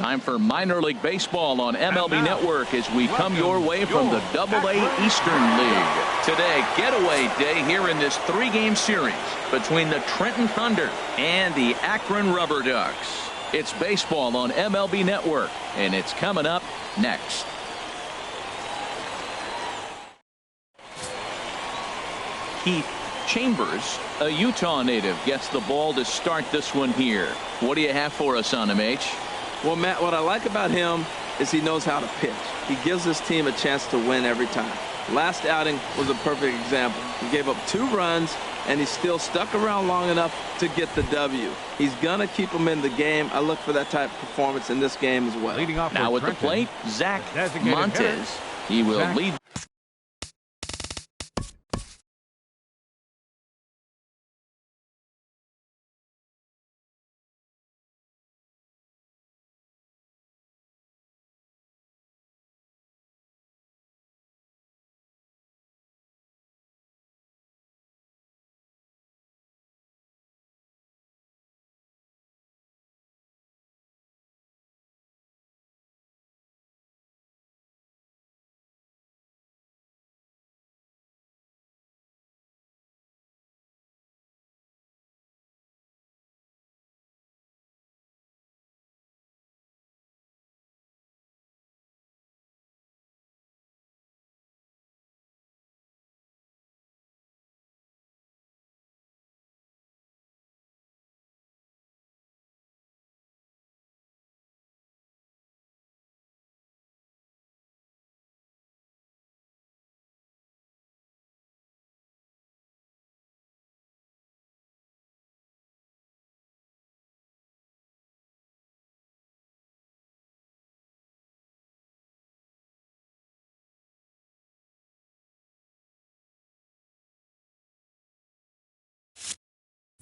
Time for minor league baseball on MLB Network as we come your way from the AA Eastern League. Today, getaway day here in this 3-game series between the Trenton Thunder and the Akron Rubberducks. It's baseball on MLB Network, and it's coming up next. Keith Chambers, a Utah native, gets the ball to start this one here. What do you have for us on him, H? Well, Matt, what I like about him is he knows how to pitch. He gives his team a chance to win every time. Last outing was a perfect example. He gave up 2 runs, and he still stuck around long enough to get the W. He's going to keep them in the game. I look for that type of performance in this game as well. Now at the plate, Zach Montes. He will lead.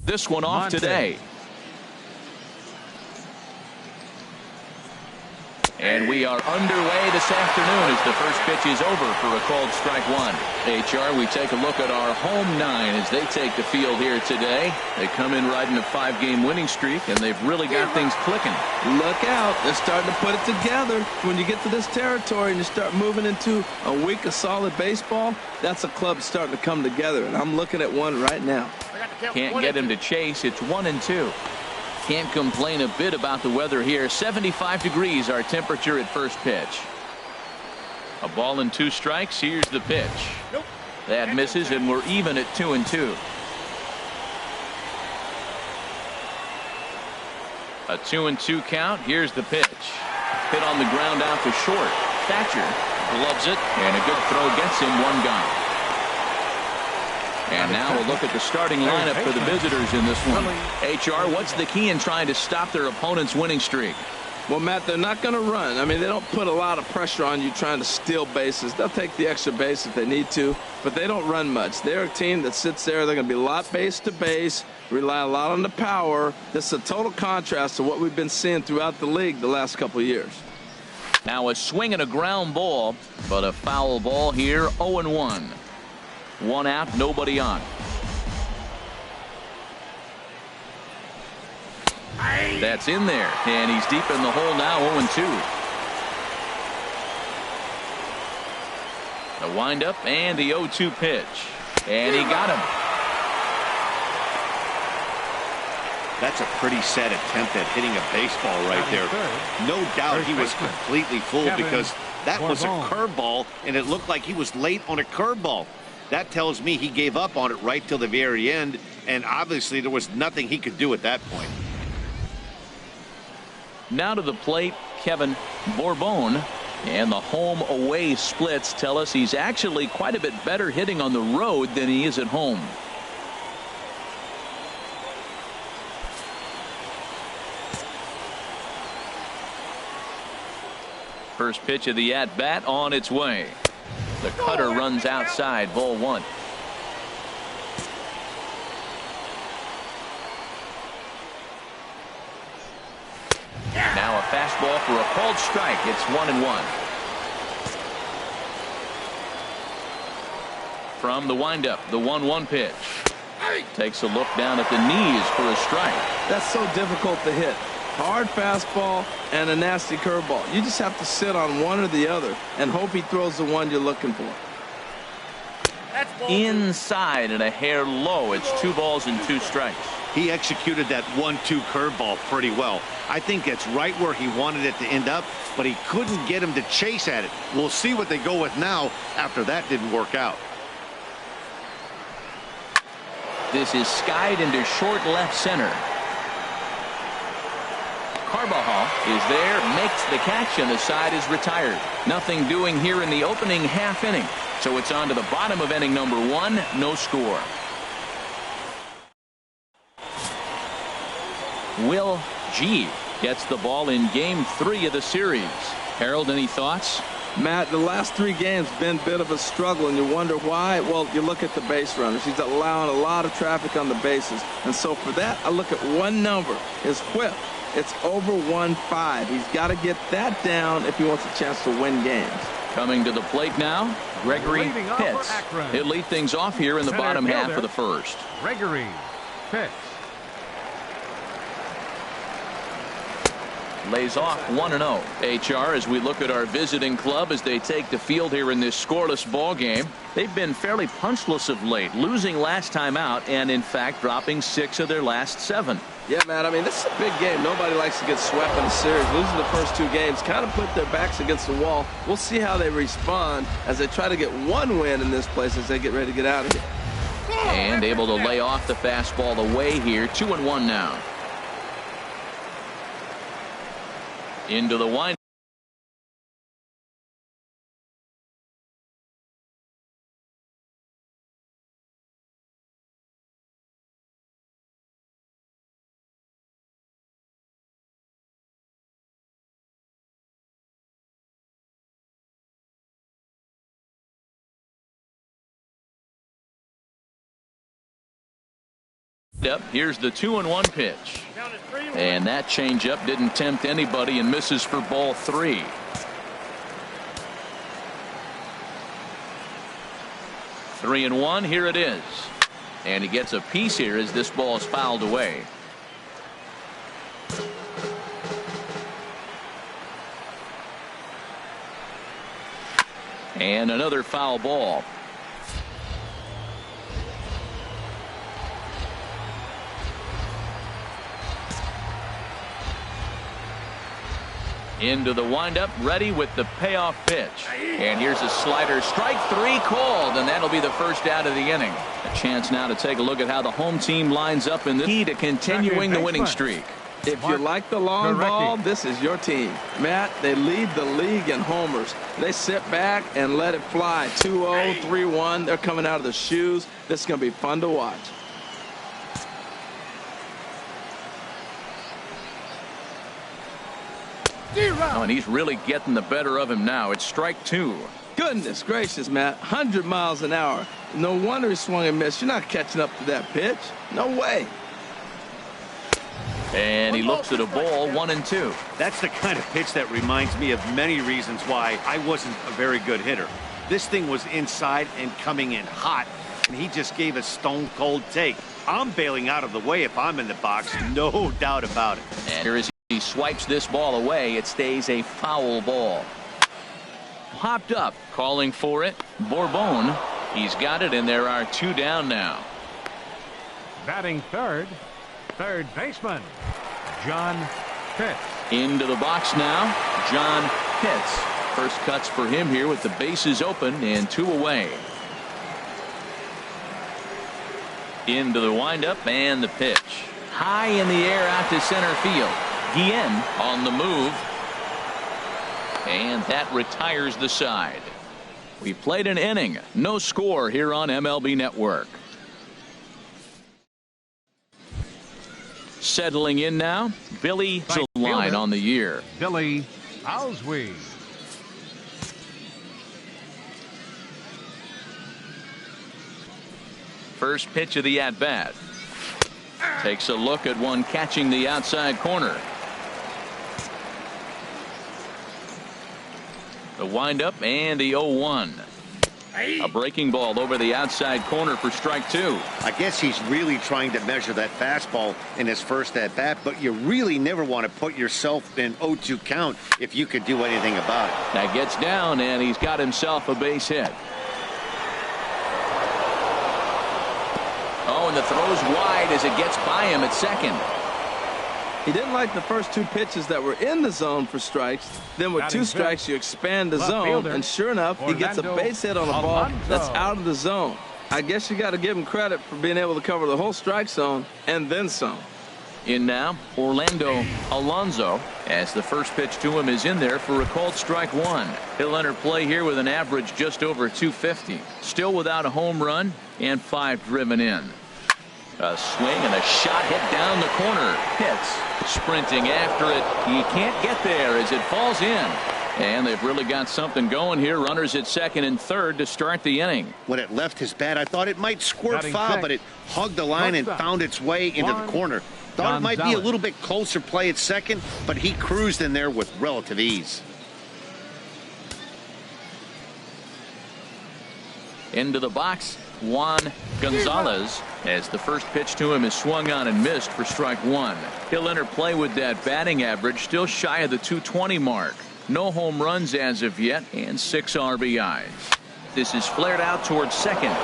This one off today. And we are underway this afternoon as the first pitch is over for a called strike one. HR, we take a look at our home 9 as they take the field here today. They come in riding a 5-game winning streak, and they've really got things clicking. Look out. They're starting to put it together. When you get to this territory and you start moving into a week of solid baseball, that's a club starting to come together, and I'm looking at one right now. Can't get him to chase. It's 1-2. Can't complain a bit about the weather here. 75 degrees our temperature at first pitch. A ball and 2 strikes. Here's the pitch. That misses, and we're even at 2-2. A 2-2 count. Here's the pitch. Hit on the ground out to short. Thatcher gloves it, and a good throw gets him. 1 gone. And now we'll look at the starting lineup for the visitors in this one. HR, what's the key in trying to stop their opponent's winning streak? Well, Matt, they're not going to run. I mean, they don't put a lot of pressure on you trying to steal bases. They'll take the extra base if they need to, but they don't run much. They're a team that sits there. They're going to be a lot base to base, rely a lot on the power. This is a total contrast to what we've been seeing throughout the league the last couple of years. Now a swing and a ground ball, but a foul ball here. 0-1. 1 out, nobody on. That's in there, and he's deep in the hole now. 0-2. The windup and the 0-2 pitch, and he got him. That's a pretty sad attempt at hitting a baseball right there. No doubt he was completely fooled because that was a curveball, and it looked like he was late on a curveball. That tells me he gave up on it right till the very end, and obviously there was nothing he could do at that point. Now to the plate, Kevin Bourbon, and the home away splits tell us he's actually quite a bit better hitting on the road than he is at home. First pitch of the at-bat on its way. The cutter runs outside, ball 1. Now a fastball for a called strike. It's 1-1. From the windup, the 1-1 pitch. Takes a look down at the knees for a strike. That's so difficult to hit. hard fastball and a nasty curveball. You just have to sit on one or the other and hope he throws the one you're looking for. Inside and a hair low. It's 2 balls and 2 strikes. He executed that 1-2 curveball pretty well. I think it's right where he wanted it to end up, but he couldn't get him to chase at it. We'll see what they go with now after that didn't work out. This is skied into short left center. Carbajal is there, makes the catch, and the side is retired. Nothing doing here in the opening half inning. So it's on to the bottom of inning number 1, no score. Will G gets the ball in game 3 of the series. Harold, any thoughts? Matt, the last 3 games been a bit of a struggle, and you wonder why. Well, you look at the base runners. He's allowing a lot of traffic on the bases. And so for that, I look at one number, his whip. It's over 1.5. He's got to get that down if he wants a chance to win games. Coming to the plate now, Gregory Pitts. He'll lead things off here in the bottom half of the first. Gregory Pitts. Lays off 1-0. HR, as we look at our visiting club as they take the field here in this scoreless ball game. They've been fairly punchless of late, losing last time out and in fact dropping 6 of their last 7. Yeah, Matt, I mean, this is a big game. Nobody likes to get swept in a series. Losing the first 2 games kind of put their backs against the wall. We'll see how they respond as they try to get one win in this place as they get ready to get out of here. And able to lay off the fastball away here. 2-1 now. Into the wind. Yep, here's the 2-1 pitch. And that changeup didn't tempt anybody and misses for ball 3. Three and 1, here it is. And he gets a piece here as this ball is fouled away. And another foul ball. Into the windup, ready with the payoff pitch. And here's a slider. Strike 3 called, and that'll be the first out of the inning. A chance now to take a look at how the home team lines up in the key to continuing the winning streak. If you like the long ball, this is your team. Matt, they lead the league in homers. They sit back and let it fly. 2-0, 3-1. They're coming out of the shoes. This is going to be fun to watch. Oh, and he's really getting the better of him now. It's strike 2. Goodness gracious, Matt. 100 miles an hour. No wonder he swung and missed. You're not catching up to that pitch. No way. And he looks at a ball, 1-2. That's the kind of pitch that reminds me of many reasons why I wasn't a very good hitter. This thing was inside and coming in hot, and he just gave a stone cold take. I'm bailing out of the way if I'm in the box, no doubt about it. And here is he swipes this ball away. It stays a foul ball. Popped up, calling for it. Bourbon. He's got it, and there are 2 down now. Batting third baseman, John Pitts. Into the box now, John Pitts. First cuts for him here with the bases open and 2 away. Into the windup and the pitch. High in the air out to center field. Guillen on the move. And that retires the side. We played an inning. No score here on MLB Network. Settling in now, Billy line on the year. Billy Alswee. First pitch of the at-bat. Takes a look at one catching the outside corner. The windup and the 0-1. A breaking ball over the outside corner for strike two. I guess he's really trying to measure that fastball in his first at-bat, but you really never want to put yourself in 0-2 count if you could do anything about it. That gets down, and he's got himself a base hit. Oh, and the throw's wide as it gets by him at second. He didn't like the first two pitches that were in the zone for strikes. Then with two strikes, you expand the zone, and sure enough, he gets a base hit on a ball that's out of the zone. I guess you got to give him credit for being able to cover the whole strike zone and then some. In now, Orlando Alonso, as the first pitch to him is in there for a called strike one. He'll enter play here with an average just over 250. Still without a home run and 5 driven in. A swing and a shot hit down the corner. Hits. Sprinting after it. He can't get there as it falls in. And they've really got something going here. Runners at second and third to start the inning. When it left his bat, I thought it might squirt foul, but it hugged the line and found its way into the corner. Thought it might be a little bit closer play at second, but he cruised in there with relative ease. Into the box, Juan Gonzalez, as the first pitch to him is swung on and missed for strike one. He'll enter play with that batting average still shy of the 220 mark. No home runs as of yet and 6 RBIs. This is flared out towards second.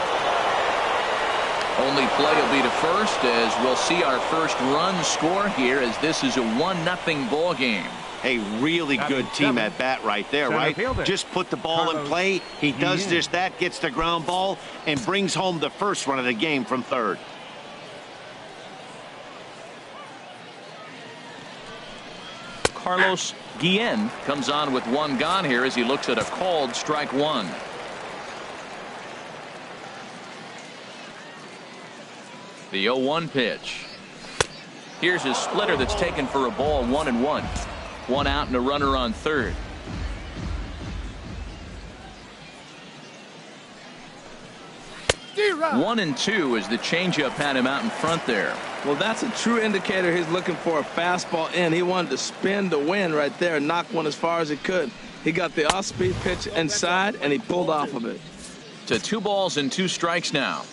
Only play will be to first as we'll see our first run score here as this is a 1-0 ball game. A really good team at bat right there, right? Just put the ball in play. He does just that, gets the ground ball, and brings home the first run of the game from third. Carlos Guillen comes on with one gone here as he looks at a called strike one. The 0-1 pitch. Here's his splitter that's taken for a ball, 1-1. One out and a runner on third. One and two as the changeup had him out in front there. Well, that's a true indicator he's looking for a fastball in. He wanted to spin the wind right there and knock one as far as he could. He got the off-speed pitch inside, and he pulled off of it. To 2 balls and 2 strikes now.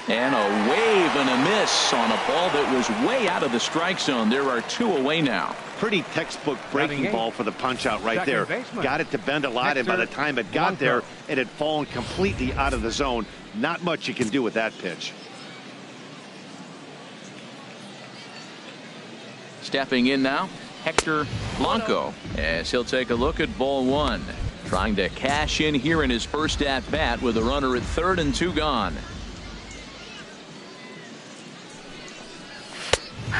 And a wave and a miss on a ball that was way out of the strike zone. There are 2 away now. Pretty textbook breaking ball for the punch out right there. Got it to bend a lot, and by the time it got there, it had fallen completely out of the zone. Not much you can do with that pitch. Stepping in now, Hector Blanco, as he'll take a look at ball one. Trying to cash in here in his first at bat with a runner at third and 2 gone.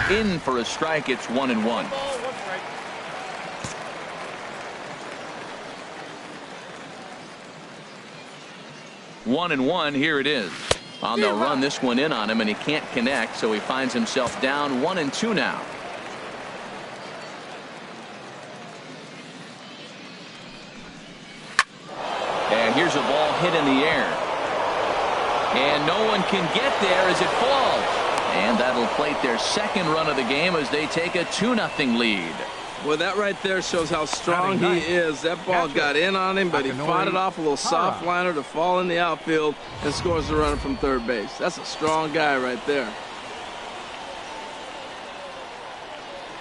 In for a strike. It's 1-1. One and one. Here it is. They'll run this one in on him, and he can't connect, so he finds himself down 1-2 now. And here's a ball hit in the air. And no one can get there as it falls. And that'll plate their second run of the game as they take a 2-0 lead. Well, that right there shows how strong he is. That ball got in on him, but he fought it off a little soft liner to fall in the outfield and scores the runner from third base. That's a strong guy right there.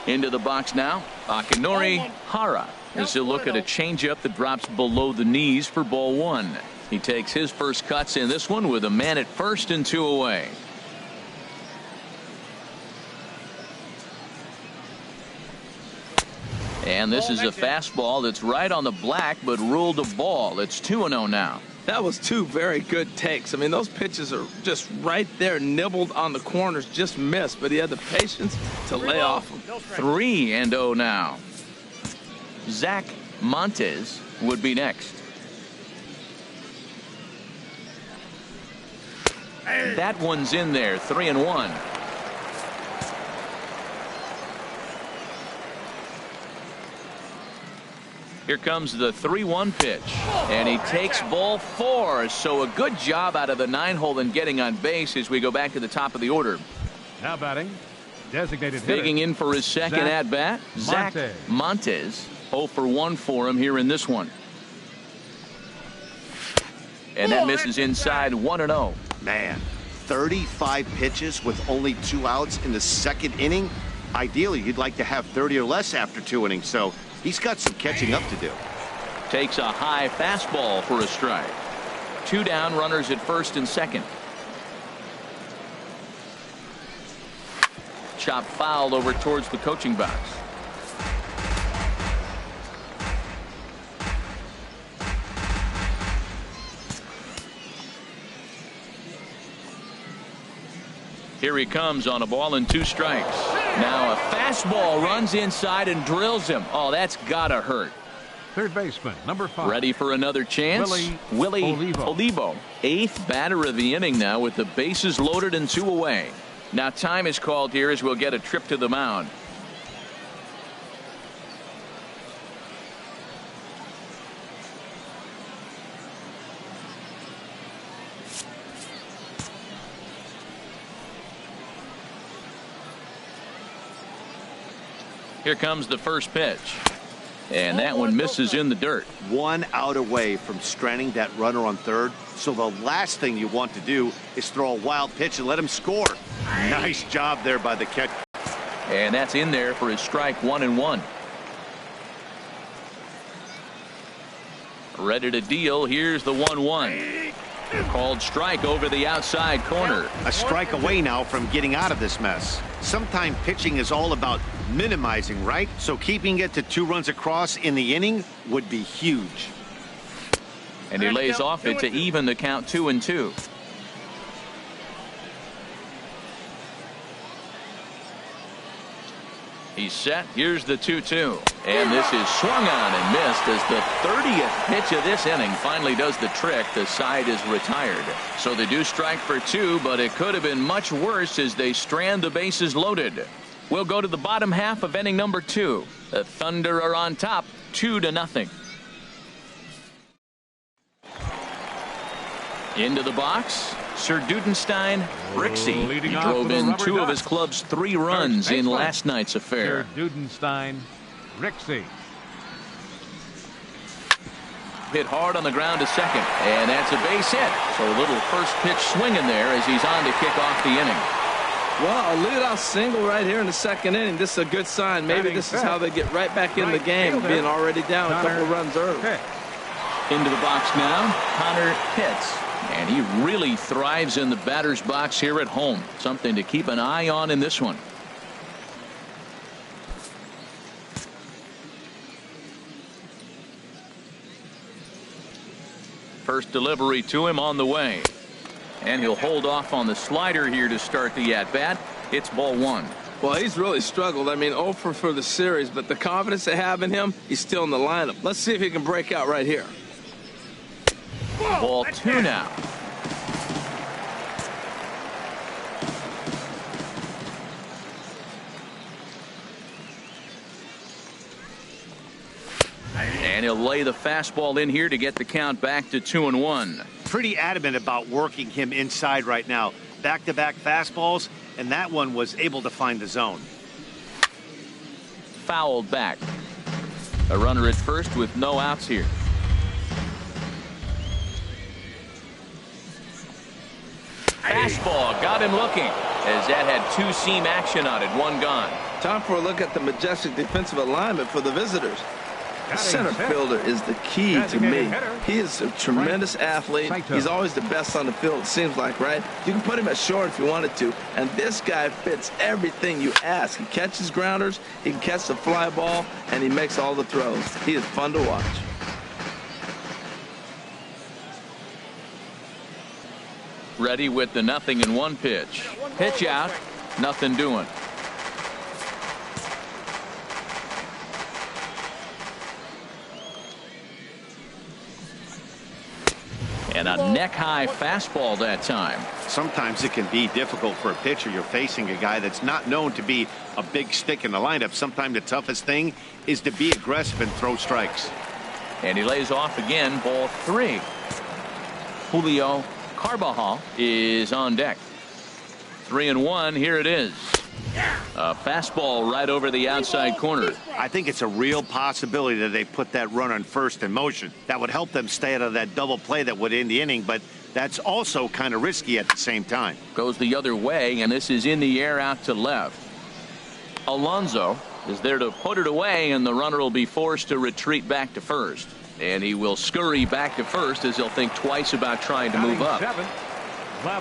Into the box now, Akinori Hara, as he'll look at a changeup that drops below the knees for ball one. He takes his first cuts in this one with a man at first and 2 away. And this is a fastball that's right on the black, but ruled a ball. It's 2-0 now. That was 2 very good takes. I mean, those pitches are just right there, nibbled on the corners, just missed, but he had the patience to lay off them. 3-0 now. Zach Montes would be next. That one's in there, 3-1. Here comes the 3-1 pitch, and he takes ball 4. So a good job out of the 9-hole in getting on base as we go back to the top of the order. Now batting, designated hitter. Digging in for his second at bat, Zach Montes. 0 for 1 for him here in this one. And that misses inside 1-0. Man, 35 pitches with only 2 outs in the second inning. Ideally, you'd like to have 30 or less after 2 innings, so he's got some catching up to do. Takes a high fastball for a strike. 2 down, runners at first and second. Chop fouled over towards the coaching box. Here he comes on a ball and 2 strikes. Now a fastball runs inside and drills him. Oh, that's gotta hurt. Third baseman, number 5. Ready for another chance? Willie Olivo. 8th batter of the inning now with the bases loaded and 2 away. Now time is called here as we'll get a trip to the mound. Here comes the first pitch. And that one misses in the dirt. 1 out away from stranding that runner on third. So the last thing you want to do is throw a wild pitch and let him score. Nice job there by the catcher. And that's in there for his strike 1-1. Ready to deal. Here's the 1-1. Called strike over the outside corner. A strike away now from getting out of this mess. Sometimes pitching is all about minimizing, right? So keeping it to 2 runs across in the inning would be huge. And he lays off it to even the count 2-2. He's set. Here's the 2-2. And this is swung on and missed as the 30th pitch of this inning finally does the trick. The side is retired. So they do strike for 2, but it could have been much worse as they strand the bases loaded. We'll go to the bottom half of inning number 2. The Thunder are on top 2-0. Into the box, Sir Dudenstein Rixey. He drove in 2 of his club's 3 runs in last night's affair. Sir Dudenstein Rixey. Hit hard on the ground to second, and that's a base hit. So a little first pitch swing in there as he's on to kick off the inning. Well, a leadoff single right here in the second inning. This is a good sign. Maybe this is how they get right back in the game, being already down a couple runs early. Into the box now, Connor Pitts. And he really thrives in the batter's box here at home. Something to keep an eye on in this one. First delivery to him on the way. And he'll hold off on the slider here to start the at-bat. It's ball 1. Well, he's really struggled. I mean, 0 for the series, but the confidence they have in him, he's still in the lineup. Let's see if he can break out right here. Ball 2 now. And he'll lay the fastball in here to get the count back to 2-1. Pretty adamant about working him inside right now. Back-to-back fastballs, and that one was able to find the zone. Fouled back. A runner at first with no outs here. Fastball got him looking as that had 2-seam action on it. 1 gone. Time for a look at the majestic defensive alignment for the visitors. The center fielder is the key to me. He is a tremendous athlete. He's always the best on the field, it seems like, right? You can put him at short if you wanted to. And this guy fits everything you ask. He catches grounders, he can catch the fly ball, and he makes all the throws. He is fun to watch. Ready with the 0-1 pitch. Pitch out. Nothing doing. And a neck-high fastball that time. Sometimes it can be difficult for a pitcher. You're facing a guy that's not known to be a big stick in the lineup. Sometimes the toughest thing is to be aggressive and throw strikes. And he lays off again. Ball 3. Julio Carbajal is on deck. 3-1. Here it is. A fastball right over the outside corner. I think it's a real possibility that they put that run on first in motion. That would help them stay out of that double play that would end the inning, but that's also kind of risky at the same time. Goes the other way, and this is in the air out to left. Alonso is there to put it away, and the runner will be forced to retreat back to first. And he will scurry back to first as he'll think twice about trying to move up.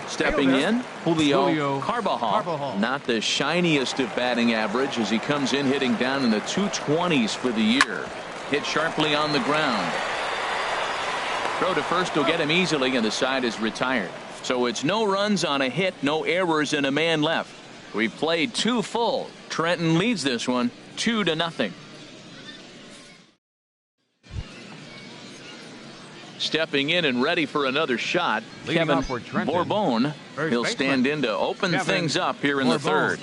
Stepping in, Julio Carbajal. Not the shiniest of batting average as he comes in hitting down in the 220s for the year. Hit sharply on the ground. Throw to first will get him easily, and the side is retired. So it's no runs on a hit, no errors, and a man left. We've played 2 full. Trenton leads this one 2-0. Stepping in and ready for another shot, Kevin Bourbon. He'll stand in to open things up here in the third.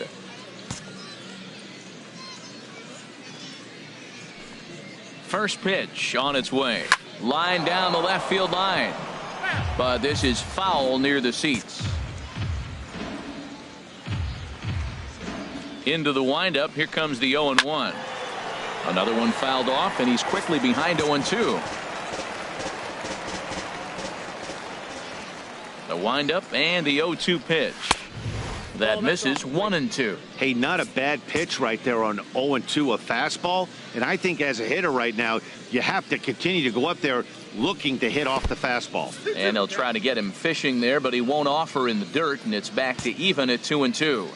First pitch on its way. Line down the left field line. But this is foul near the seats. Into the windup. Here comes the 0-1. Another one fouled off, and he's quickly behind 0-2. The windup and the 0-2 pitch. That misses 1-2. Hey, not a bad pitch right there on 0-2, a fastball. And I think as a hitter right now, you have to continue to go up there looking to hit off the fastball. And they'll try to get him fishing there, but he won't offer in the dirt, and it's back to even at 2-2.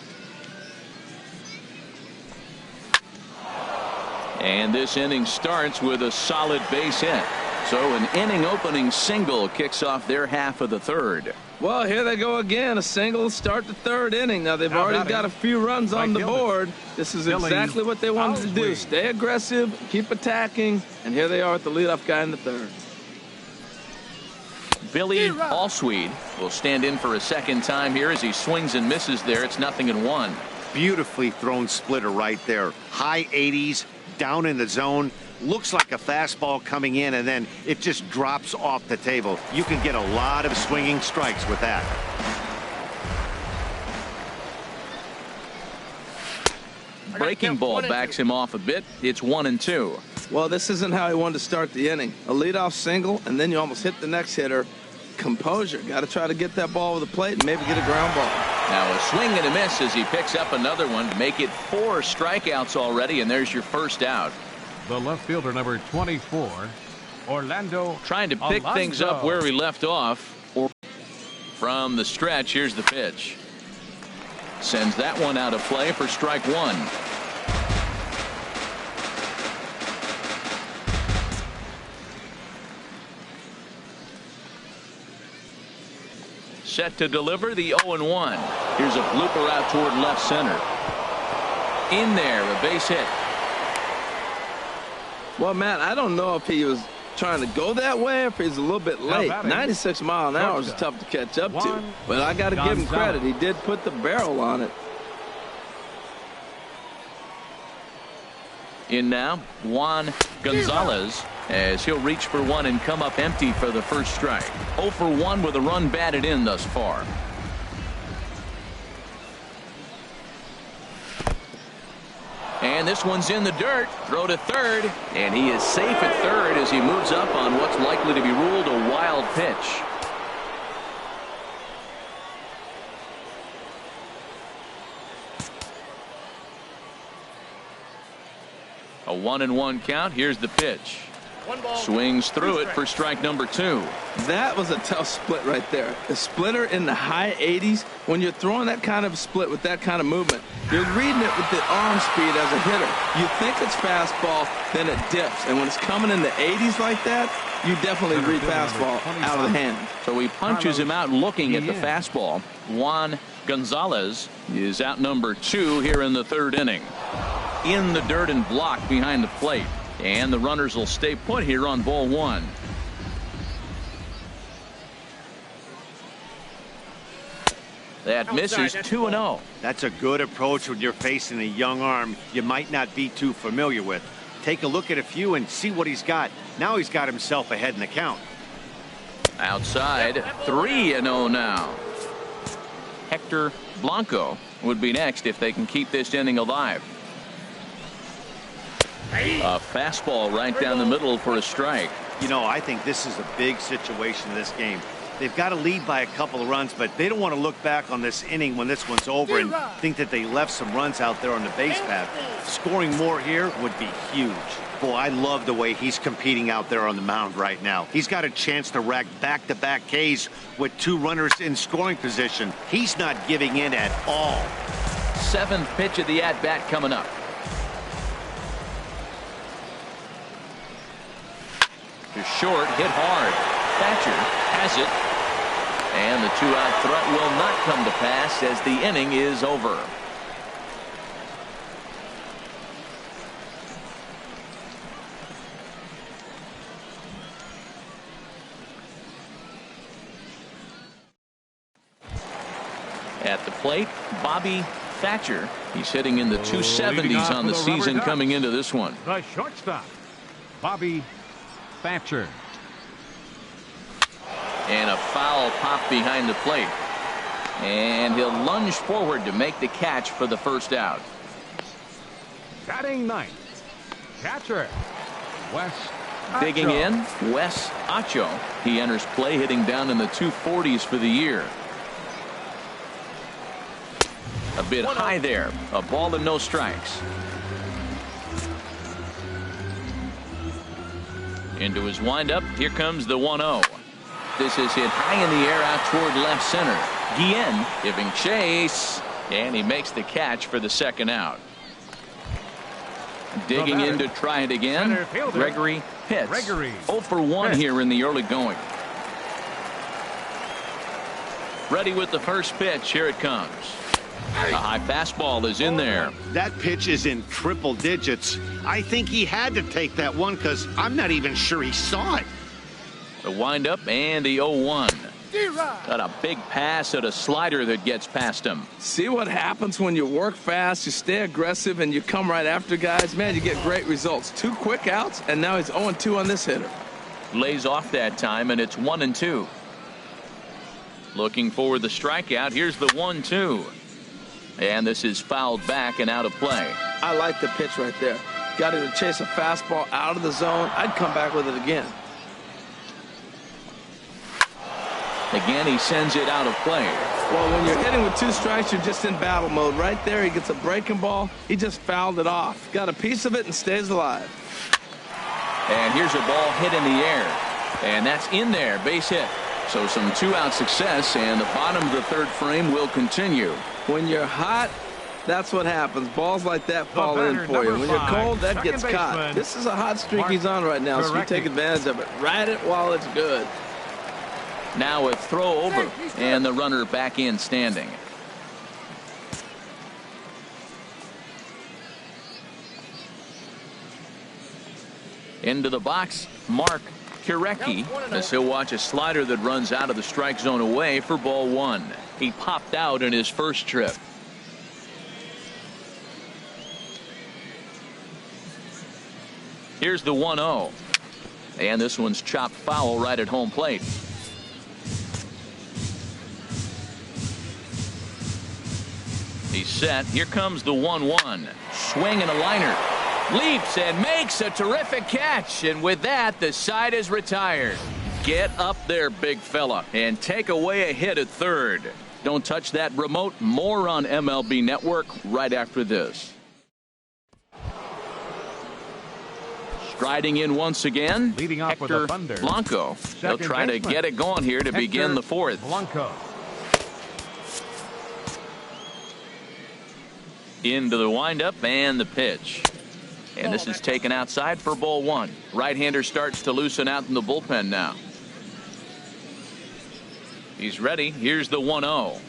And this inning starts with a solid base hit. So an inning opening single kicks off their half of the third. Well, here they go again. A single start the third inning. Now, they've already got a few runs on the board. This is exactly what they wanted to do. Stay aggressive, keep attacking, and here they are with the leadoff guy in the third. Billy Allsweed will stand in for a second time here as he swings and misses there. It's 0-1. Beautifully thrown splitter right there. High 80s, down in the zone. Looks like a fastball coming in, and then it just drops off the table. You can get a lot of swinging strikes with that. Breaking ball backs him off a bit. It's 1-2. Well, this isn't how he wanted to start the inning. A leadoff single, and then you almost hit the next hitter. Composure. Got to try to get that ball over the plate and maybe get a ground ball. Now a swing and a miss as he picks up another one to make it 4 strikeouts already, and there's your first out. The left fielder, number 24, Orlando. Trying to pick things up where he left off. From the stretch, here's the pitch. Sends that one out of play for strike 1. Set to deliver the 0-1. Here's a blooper out toward left center. In there, a base hit. Well, Matt, I don't know if he was trying to go that way or if he's a little bit late. 96 miles an hour is tough to catch up to. But I got to give him credit. He did put the barrel on it. In now, Juan Gonzalez, as he'll reach for one and come up empty for the first strike. 0 for 1 with a run batted in thus far. And this one's in the dirt. Throw to third, and he is safe at third as he moves up on what's likely to be ruled a wild pitch. A 1-1 count. Here's the pitch. Swings through it for strike number 2. That was a tough split right there. A splitter in the high 80s. When you're throwing that kind of split with that kind of movement, you're reading it with the arm speed as a hitter. You think it's fastball, then it dips. And when it's coming in the 80s like that, you definitely read fastball out of the hand. So he punches him out looking at the fastball. Juan Gonzalez is out number 2 here in the third inning. In the dirt and blocked behind the plate. And the runners will stay put here on ball 1. That misses 2-0. That's a good approach when you're facing a young arm you might not be too familiar with. Take a look at a few and see what he's got. Now he's got himself ahead in the count. Outside, 3-0 now. Hector Hector Blanco would be next if they can keep this inning alive. A fastball right down the middle for a strike. You know, I think this is a big situation in this game. They've got to lead by a couple of runs, but they don't want to look back on this inning when this one's over and think that they left some runs out there on the base path. Scoring more here would be huge. Boy, I love the way he's competing out there on the mound right now. He's got a chance to rack back-to-back Ks with 2 runners in scoring position. He's not giving in at all. 7th pitch of the at-bat coming up. To short, hit hard. Thatcher has it. And the 2-out threat will not come to pass as the inning is over. At the plate, Bobby Thatcher. He's hitting in the 270s on the season coming into this one. The shortstop, Bobby Thatcher. And a foul pop behind the plate. And he'll lunge forward to make the catch for the first out. Batting ninth, catcher, Wes Digging Acho. in, Wes Acho. He enters play hitting down in the 240s for the year. A bit high there. A ball and no strikes. Into his windup. Here comes the 1-0. This is hit high in the air out toward left center. Guillen giving chase. And he makes the catch for the second out. Digging in to try it again. Gregory Pitts. 0 for 1 here in the early going. Ready with the first pitch. Here it comes. A high fastball is in there. That pitch is in triple digits. I think he had to take that one because I'm not even sure he saw it. The windup and the 0-1. Got a big pass at a slider that gets past him. See what happens when you work fast, you stay aggressive, and you come right after guys? Man, you get great results. 2 quick outs, and now he's 0-2 on this hitter. Lays off that time, and it's 1-2. Looking for the strikeout. Here's the 1-2. And this is fouled back and out of play. I like the pitch right there. Got him to chase a fastball out of the zone. I'd come back with it again. Again, he sends it out of play. Well, when you're hitting with 2 strikes, you're just in battle mode. Right there, he gets a breaking ball. He just fouled it off. Got a piece of it and stays alive. And here's a ball hit in the air. And that's in there. Base hit. So some 2-out success, and the bottom of the 3rd frame will continue. When you're hot, that's what happens. Balls like that fall in for you. When you're cold, that gets caught. This is a hot streak he's on right now, so you take advantage of it. Ride it while it's good. Now a throw over, and the runner back in standing. Into the box, Mark Kirecki, as he'll watch a slider that runs out of the strike zone away for ball 1. He popped out in his first trip. Here's the 1-0. And this one's chopped foul right at home plate. He's set. Here comes the 1-1. Swing and a liner. Leaps and makes a terrific catch. And with that, the side is retired. Get up there, big fella, and take away a hit at third. Don't touch that remote. More on MLB Network right after this. Striding in once again, Leading off with Hector the Thunder. Blanco. They'll try to get it going here to begin the 4th. Blanco. Into the windup and the pitch. And this is taken outside for ball 1. Right-hander starts to loosen out in the bullpen now. He's ready. Here's the 1-0.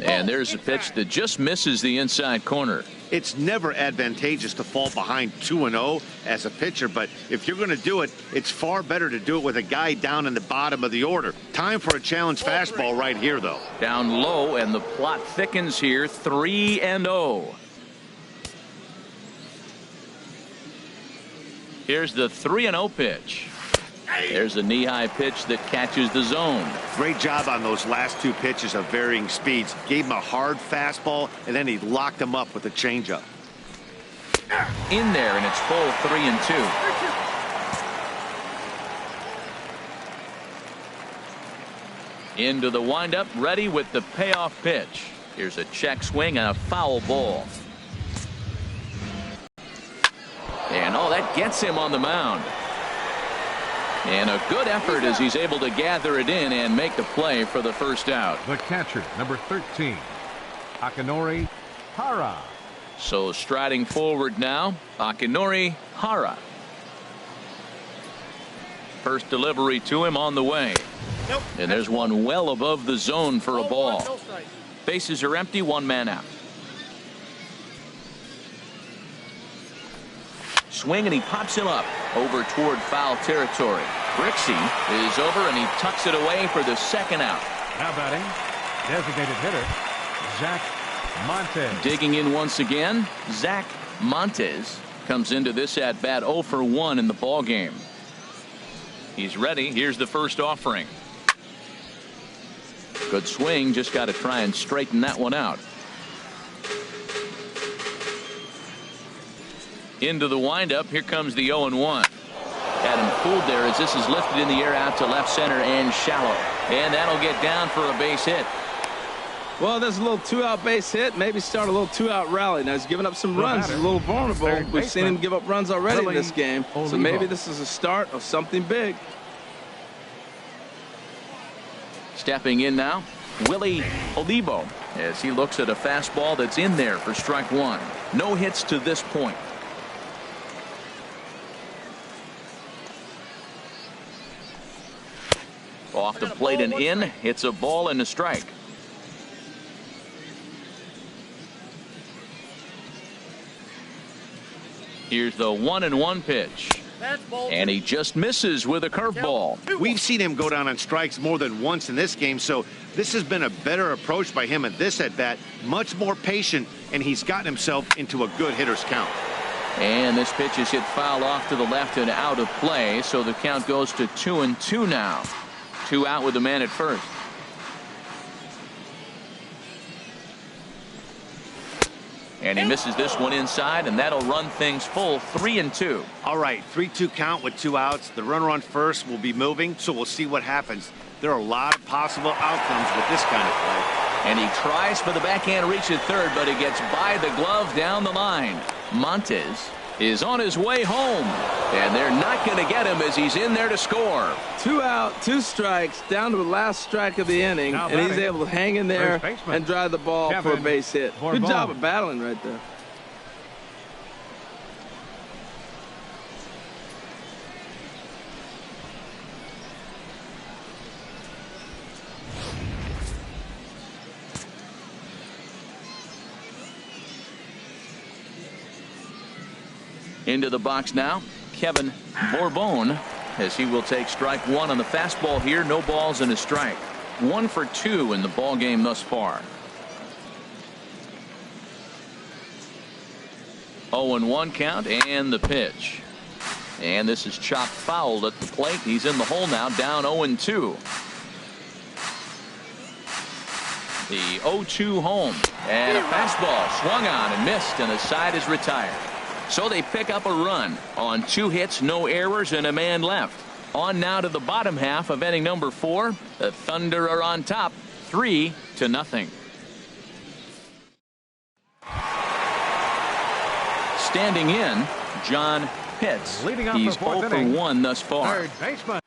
And there's a pitch that just misses the inside corner. It's never advantageous to fall behind 2-0 as a pitcher, but if you're going to do it, it's far better to do it with a guy down in the bottom of the order. Time for a challenge fastball right here, though. Down low, and the plot thickens here. 3-0. Here's the 3-0 pitch. There's a knee-high pitch that catches the zone. Great job on those last two pitches of varying speeds. Gave him a hard fastball, and then he locked him up with a changeup. In there, and it's full 3-2. Into the windup, ready with the payoff pitch. Here's a check swing and a foul ball. And oh, that gets him on the mound. And a good effort as he's able to gather it in and make the play for the first out. The catcher, number 13, Akinori Hara. So striding forward now, Akinori Hara. First delivery to him on the way. And there's one well above the zone for a ball. Bases are empty, one man out. Swing, and he pops him up over toward foul territory. Brixey is over, and he tucks it away for the second out. Now batting, designated hitter, Zach Montes. Digging in once again, Zach Montes comes into this at bat 0 for 1 in the ball game. He's ready. Here's the first offering. Good swing, just got to try and straighten that one out. Into the windup. Here comes the 0-1. Had him fooled there as this is lifted in the air out to left center and shallow. And that'll get down for a base hit. Well, there's a little two-out base hit. Maybe start a little two-out rally. Now he's giving up some runs. He's a little vulnerable. We've seen him give up runs already in this game. So maybe this is a start of something big. Stepping in now, Willie Olivo, as he looks at a fastball that's in there for strike one. No hits to this point. Off the plate and in. It's a ball and a strike. Here's the 1-1 pitch. And he just misses with a curveball. We've seen him go down on strikes more than once in this game, so this has been a better approach by him at this at-bat. Much more patient, and he's gotten himself into a good hitter's count. And this pitch is hit foul off to the left and out of play, so the count goes to 2-2 now. 2 out with the man at first. And he misses this one inside, and that'll run things full 3-2. All right, 3-2 count with 2 outs. The runner on first will be moving, so we'll see what happens. There are a lot of possible outcomes with this kind of play. And he tries for the backhand reach at third, but he gets by the glove down the line. Montes is on his way home, and they're not going to get him as he's in there to score. 2 out, 2 strikes, down to the last strike of the inning, and he's able to hang in there and drive the ball for a base hit. Good job of battling right there. Into the box now, Kevin Bourbon, as he will take strike one on the fastball here. No balls and a strike. 1 for 2 in the ball game thus far. 0-1 count, and the pitch. And this is chopped foul at the plate. He's in the hole now, down 0-2. The 0-2 home, and a fastball swung on and missed, and the side is retired. So they pick up a run on 2 hits, no errors, and a man left. On now to the bottom half of inning number 4. The Thunder are on top, 3-0. Standing in, John Pitts. He's 0 for 1 thus far. Third baseman.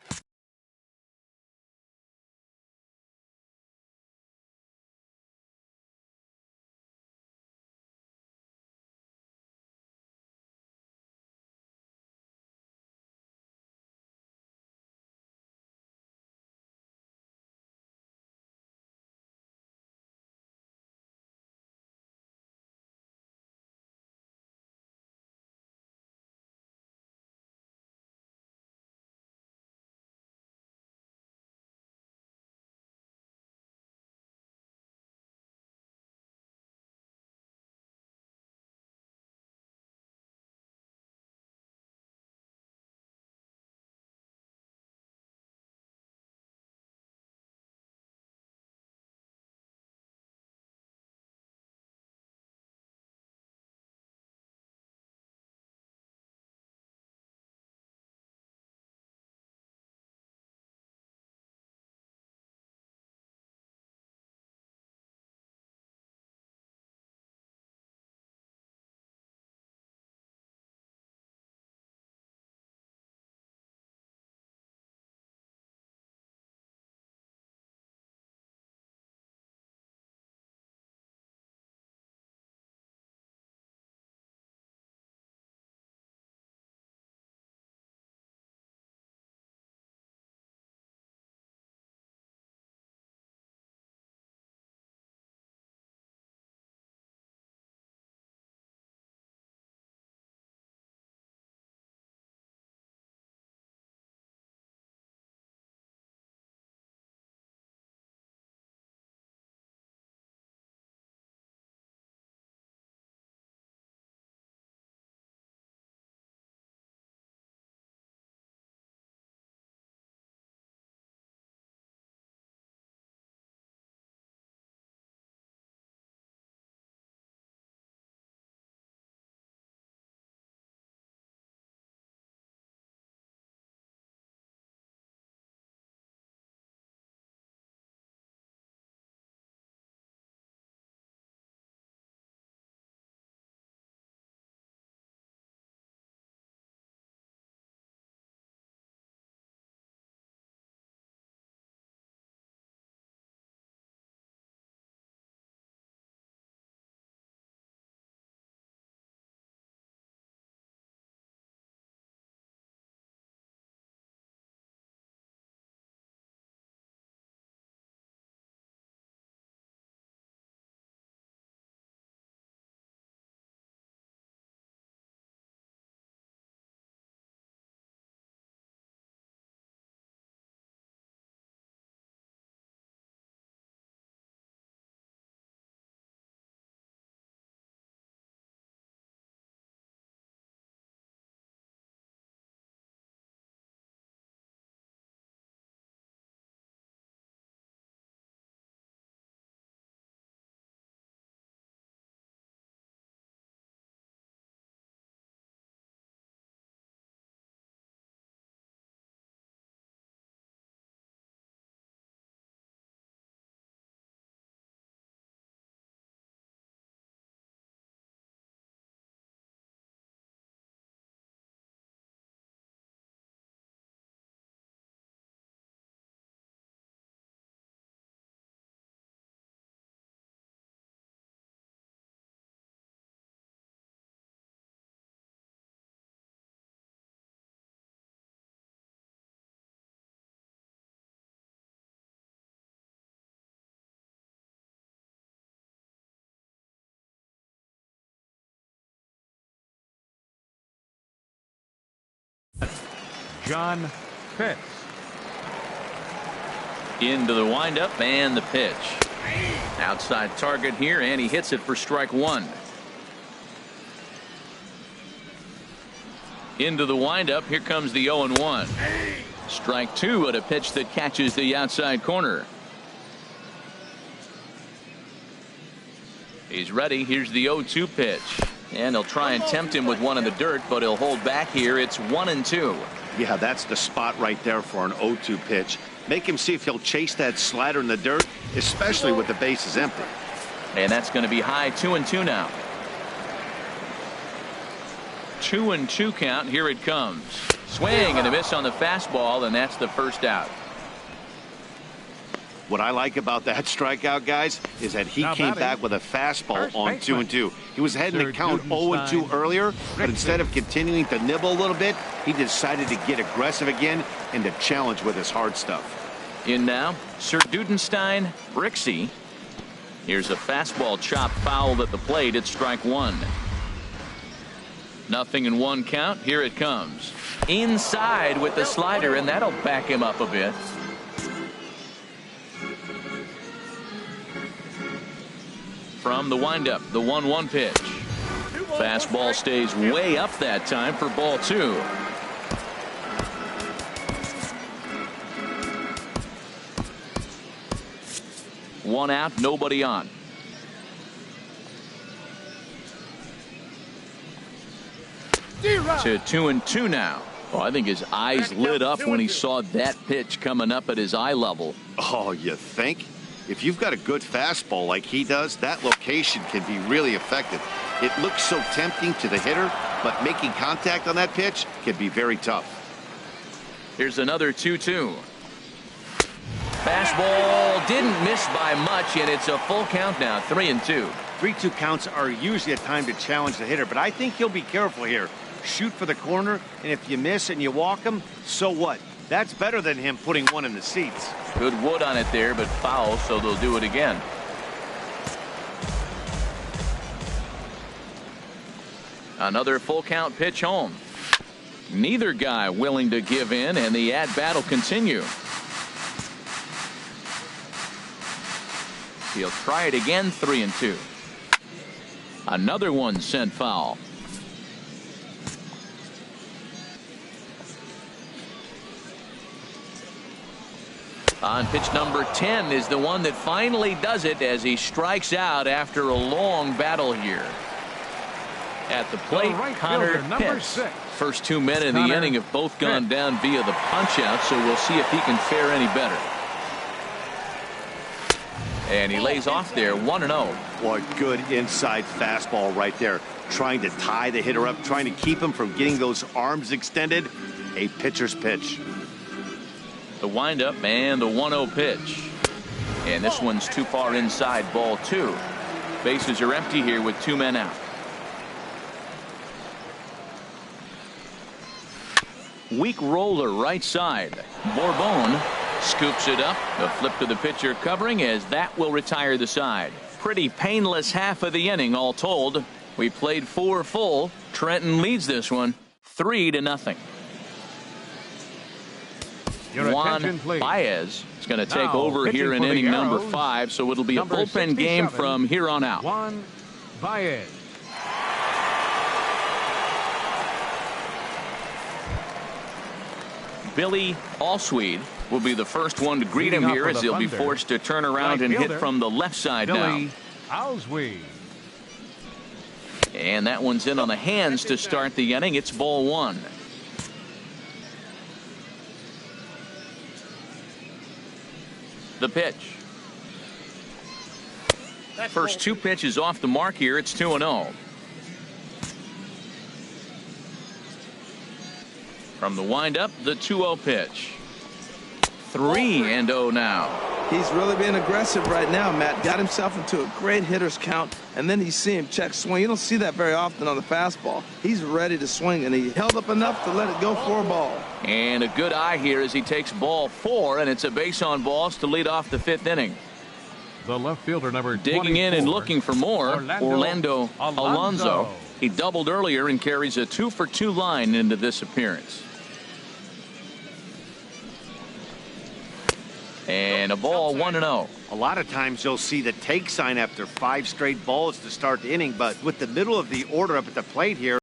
John Pitts. Into the windup and the pitch. Outside target here, and he hits it for strike one. Into the windup, here comes the 0-1. Strike two at a pitch that catches the outside corner. He's ready. Here's the 0-2 pitch. And he'll try and tempt him with one in the dirt, but he'll hold back here. It's 1-2. Yeah, that's the spot right there for an 0-2 pitch. Make him see if he'll chase that slider in the dirt, especially with the bases empty. And that's going to be high. 2-2 now. 2-2 count. Here it comes. Swing and a miss on the fastball, and that's the first out. What I like about that strikeout, guys, is that he came back with a fastball on 2-2. He was heading to count 0-2 earlier, but instead of continuing to nibble a little bit, he decided to get aggressive again and to challenge with his hard stuff. In now, Sir Dudenstein, Brixey. Here's a fastball chopped foul at the plate. It's strike one. 0-1 count. Here it comes. Inside with the slider, and that'll back him up a bit. From the windup, the 1-1 pitch. Fastball stays way up that time for ball two. One out, nobody on. To 2-2 now. Oh, I think his eyes lit up when he saw that pitch coming up at his eye level. Oh, you think? If you've got a good fastball like he does, that location can be really effective. It looks so tempting to the hitter, but making contact on that pitch can be very tough. Here's another 2-2. Fastball didn't miss by much, and it's a full count now. 3-2. 3-2 counts are usually a time to challenge the hitter, but I think he'll be careful here. Shoot for the corner, and if you miss and you walk him, so what? That's better than him putting one in the seats. Good wood on it there, but foul, so they'll do it again. Another full count pitch home. Neither guy willing to give in, and the at-bat will continue. He'll try it again. 3-2. Another one sent foul. On pitch number 10 is the one that finally does it as he strikes out after a long battle here. At the plate, Connor Pitts. First 2 men in the inning have both gone down via the punch-out, so we'll see if he can fare any better. And he lays off there. 1-0. What good inside fastball right there. Trying to tie the hitter up, trying to keep him from getting those arms extended. A pitcher's pitch. The windup and the 1-0 pitch. And this one's too far inside. Ball two. Bases are empty here with 2 men out. Weak roller right side. Bourbon scoops it up. A flip to the pitcher covering as that will retire the side. Pretty painless half of the inning all told. We played 4 full. Trenton leads this one 3-0. Juan Baez is going to take over here in inning number 5, so it'll be a bullpen game from here on out. Juan Baez. Billy Allsweed will be the first one to greet him here as he'll be forced to turn around and hit from the left side now. Allsweed. And that one's in on the hands to start the inning. It's ball one. The pitch. First 2 pitches off the mark here. It's 2-0. From the windup, the 2-0 pitch. 3-0 now. He's really being aggressive right now, Matt. Got himself into a great hitter's count, and then you see him check swing. You don't see that very often on the fastball. He's ready to swing, and he held up enough to let it go for a ball. And a good eye here as he takes ball 4, and it's a base on balls to lead off the 5th inning. The left fielder number digging in and looking for more. Orlando Alonso. He doubled earlier and carries a 2-for-2 line into this appearance. sign, a ball 1-0. A lot of times you'll see the take sign after 5 straight balls to start the inning, but with the middle of the order up at the plate here,